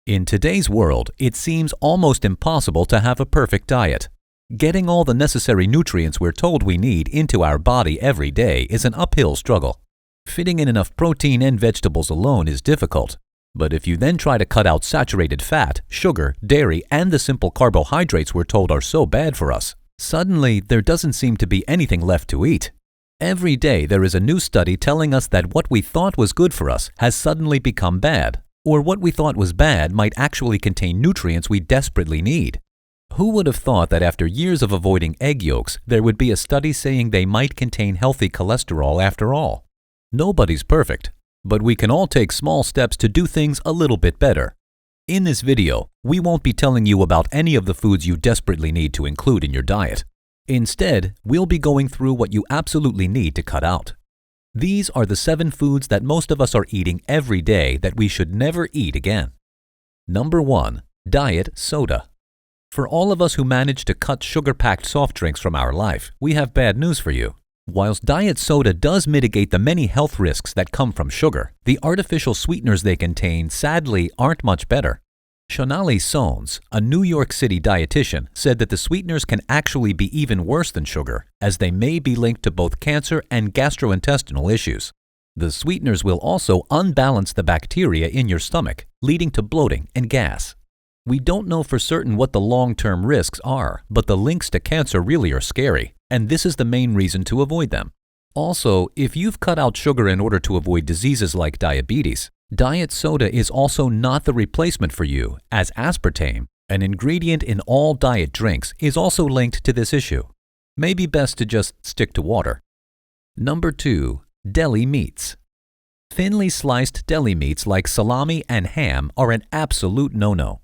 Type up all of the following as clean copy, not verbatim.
In today's world, it seems almost impossible to have a perfect diet. Getting all the necessary nutrients we're told we need into our body every day is an uphill struggle. Fitting in enough protein and vegetables alone is difficult. But if you then try to cut out saturated fat, sugar, dairy, and the simple carbohydrates we're told are so bad for us, suddenly there doesn't seem to be anything left to eat. Every day there is a new study telling us that what we thought was good for us has suddenly become bad, or what we thought was bad might actually contain nutrients we desperately need. Who would have thought that after years of avoiding egg yolks, there would be a study saying they might contain healthy cholesterol after all? Nobody's perfect, but we can all take small steps to do things a little bit better. In this video, we won't be telling you about any of the foods you desperately need to include in your diet. Instead, we'll be going through what you absolutely need to cut out. These are the 7 foods that most of us are eating every day that we should never eat again. Number 1. Diet soda. For all of us who manage to cut sugar-packed soft drinks from our life, we have bad news for you. Whilst diet soda does mitigate the many health risks that come from sugar, the artificial sweeteners they contain sadly aren't much better. Shonali Sones, a New York City dietitian, said that the sweeteners can actually be even worse than sugar, as they may be linked to both cancer and gastrointestinal issues. The sweeteners will also unbalance the bacteria in your stomach, leading to bloating and gas. We don't know for certain what the long-term risks are, but the links to cancer really are scary, and this is the main reason to avoid them. Also, if you've cut out sugar in order to avoid diseases like diabetes, diet soda is also not the replacement for you, as aspartame, an ingredient in all diet drinks, is also linked to this issue. Maybe best to just stick to water. Number 2. Deli meats. Thinly sliced deli meats like salami and ham are an absolute no-no.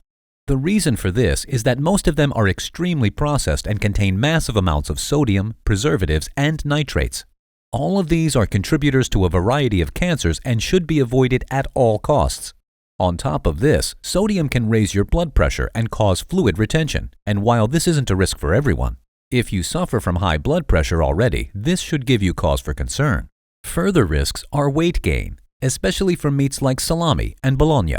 The reason for this is that most of them are extremely processed and contain massive amounts of sodium, preservatives, and nitrates. All of these are contributors to a variety of cancers and should be avoided at all costs. On top of this, sodium can raise your blood pressure and cause fluid retention, and while this isn't a risk for everyone, if you suffer from high blood pressure already, this should give you cause for concern. Further risks are weight gain, especially from meats like salami and bologna,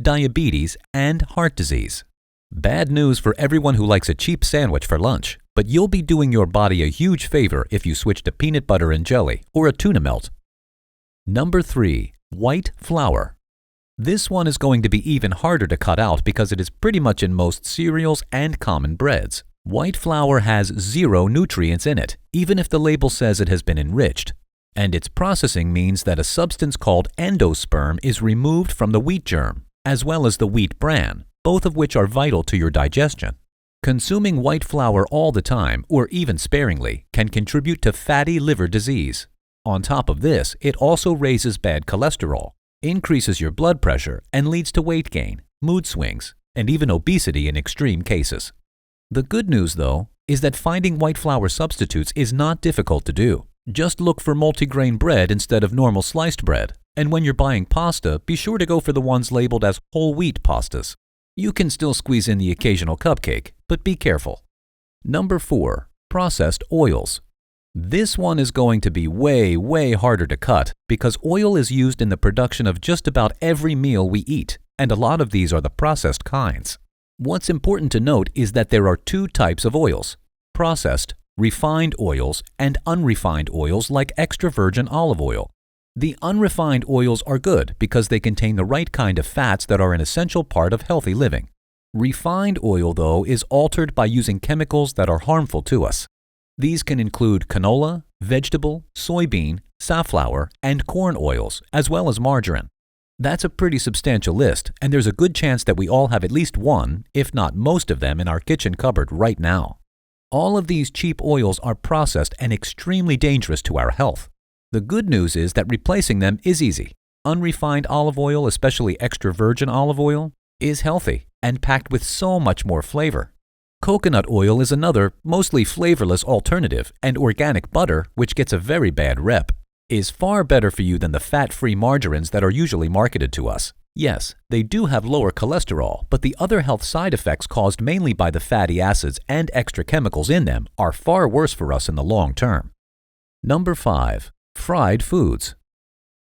diabetes, and heart disease. Bad news for everyone who likes a cheap sandwich for lunch, but you'll be doing your body a huge favor if you switch to peanut butter and jelly or a tuna melt. Number 3. White flour. This one is going to be even harder to cut out because it is pretty much in most cereals and common breads. White flour has 0 nutrients in it, even if the label says it has been enriched. And its processing means that a substance called endosperm is removed from the wheat germ, as well as the wheat bran, both of which are vital to your digestion. Consuming white flour all the time, or even sparingly, can contribute to fatty liver disease. On top of this, it also raises bad cholesterol, increases your blood pressure, and leads to weight gain, mood swings, and even obesity in extreme cases. The good news, though, is that finding white flour substitutes is not difficult to do. Just look for multigrain bread instead of normal sliced bread, and when you're buying pasta, be sure to go for the ones labeled as whole wheat pastas. You can still squeeze in the occasional cupcake, but be careful. Number 4. Processed oils. This one is going to be way harder to cut because oil is used in the production of just about every meal we eat, and a lot of these are the processed kinds. What's important to note is that there are 2 types of oils: processed, refined oils, and unrefined oils like extra virgin olive oil. The unrefined oils are good because they contain the right kind of fats that are an essential part of healthy living. Refined oil, though, is altered by using chemicals that are harmful to us. These can include canola, vegetable, soybean, safflower, and corn oils, as well as margarine. That's a pretty substantial list, and there's a good chance that we all have at least one, if not most of them, in our kitchen cupboard right now. All of these cheap oils are processed and extremely dangerous to our health. The good news is that replacing them is easy. Unrefined olive oil, especially extra virgin olive oil, is healthy and packed with so much more flavor. Coconut oil is another, mostly flavorless alternative, and organic butter, which gets a very bad rep, is far better for you than the fat-free margarines that are usually marketed to us. Yes, they do have lower cholesterol, but the other health side effects caused mainly by the fatty acids and extra chemicals in them are far worse for us in the long term. Number 5. Fried foods.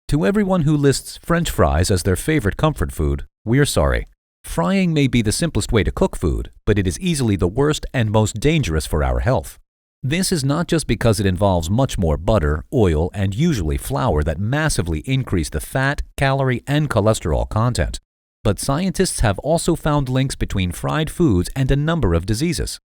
To everyone who lists French fries as their favorite comfort food, we're sorry. Frying may be the simplest way to cook food, but it is easily the worst and most dangerous for our health. This is not just because it involves much more butter, oil, and usually flour that massively increase the fat, calorie, and cholesterol content, but scientists have also found links between fried foods and a number of diseases.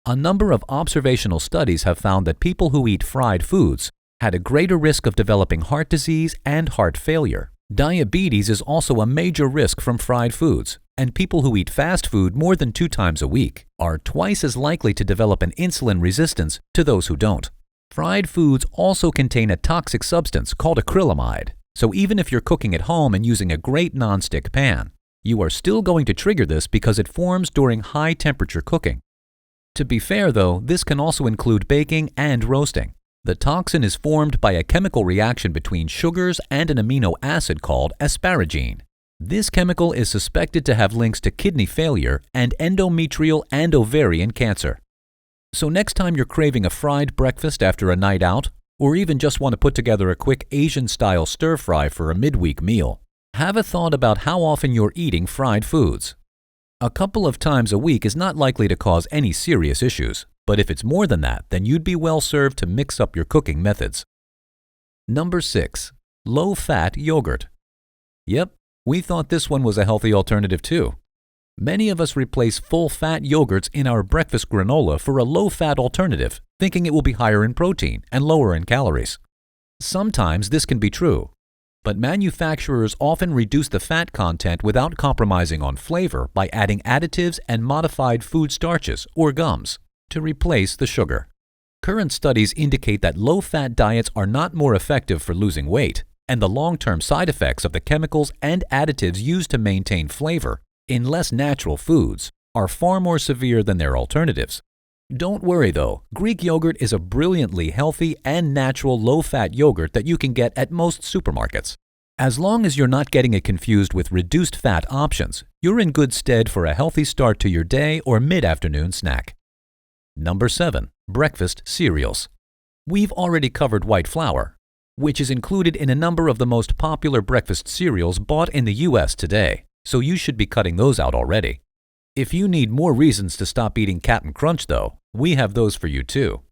A number of observational studies have found that people who eat fried foods had a greater risk of developing heart disease and heart failure. Diabetes is also a major risk from fried foods, and people who eat fast food more than 2 times a week are twice as likely to develop an insulin resistance to those who don't. Fried foods also contain a toxic substance called acrylamide, so even if you're cooking at home and using a great non-stick pan, you are still going to trigger this because it forms during high-temperature cooking. To be fair though, this can also include baking and roasting. The toxin is formed by a chemical reaction between sugars and an amino acid called asparagine. This chemical is suspected to have links to kidney failure and endometrial and ovarian cancer. So next time you're craving a fried breakfast after a night out, or even just want to put together a quick Asian-style stir-fry for a midweek meal, have a thought about how often you're eating fried foods. A couple of times a week is not likely to cause any serious issues, but if it's more than that, then you'd be well served to mix up your cooking methods. Number 6. Low-fat yogurt. Yep, we thought this one was a healthy alternative too. Many of us replace full-fat yogurts in our breakfast granola for a low-fat alternative, thinking it will be higher in protein and lower in calories. Sometimes this can be true, but manufacturers often reduce the fat content without compromising on flavor by adding additives and modified food starches or gums to replace the sugar. Current studies indicate that low-fat diets are not more effective for losing weight, and the long-term side effects of the chemicals and additives used to maintain flavor in less natural foods are far more severe than their alternatives. Don't worry though, Greek yogurt is a brilliantly healthy and natural low-fat yogurt that you can get at most supermarkets. As long as you're not getting it confused with reduced fat options, you're in good stead for a healthy start to your day or mid-afternoon snack. Number 7. Breakfast cereals. We've already covered white flour, which is included in a number of the most popular breakfast cereals bought in the US today, so you should be cutting those out already. If you need more reasons to stop eating Cap'n Crunch though, we have those for you too.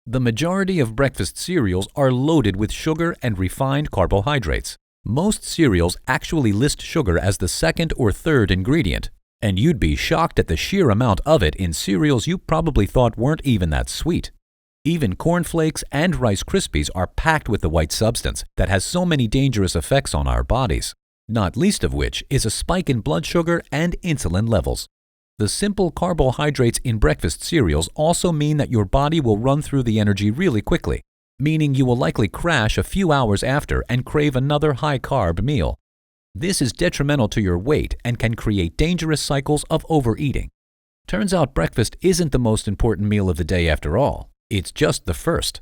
The majority of breakfast cereals are loaded with sugar and refined carbohydrates. Most cereals actually list sugar as the second or third ingredient, and you'd be shocked at the sheer amount of it in cereals you probably thought weren't even that sweet. Even cornflakes and Rice Krispies are packed with the white substance that has so many dangerous effects on our bodies, not least of which is a spike in blood sugar and insulin levels. The simple carbohydrates in breakfast cereals also mean that your body will run through the energy really quickly, meaning you will likely crash a few hours after and crave another high-carb meal. This is detrimental to your weight and can create dangerous cycles of overeating. Turns out breakfast isn't the most important meal of the day after all. It's just the first.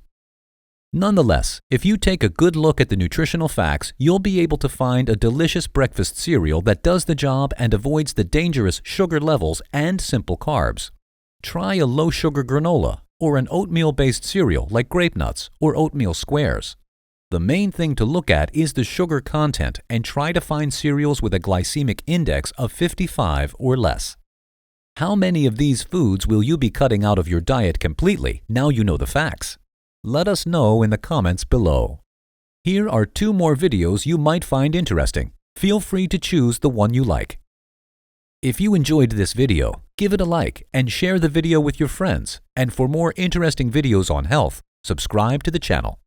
Nonetheless, if you take a good look at the nutritional facts, you'll be able to find a delicious breakfast cereal that does the job and avoids the dangerous sugar levels and simple carbs. Try a low-sugar granola or an oatmeal-based cereal like Grape Nuts or Oatmeal Squares. The main thing to look at is the sugar content and try to find cereals with a glycemic index of 55 or less. How many of these foods will you be cutting out of your diet completely now you know the facts? Let us know in the comments below. Here are 2 more videos you might find interesting. Feel free to choose the one you like. If you enjoyed this video, give it a like and share the video with your friends. And for more interesting videos on health, subscribe to the channel.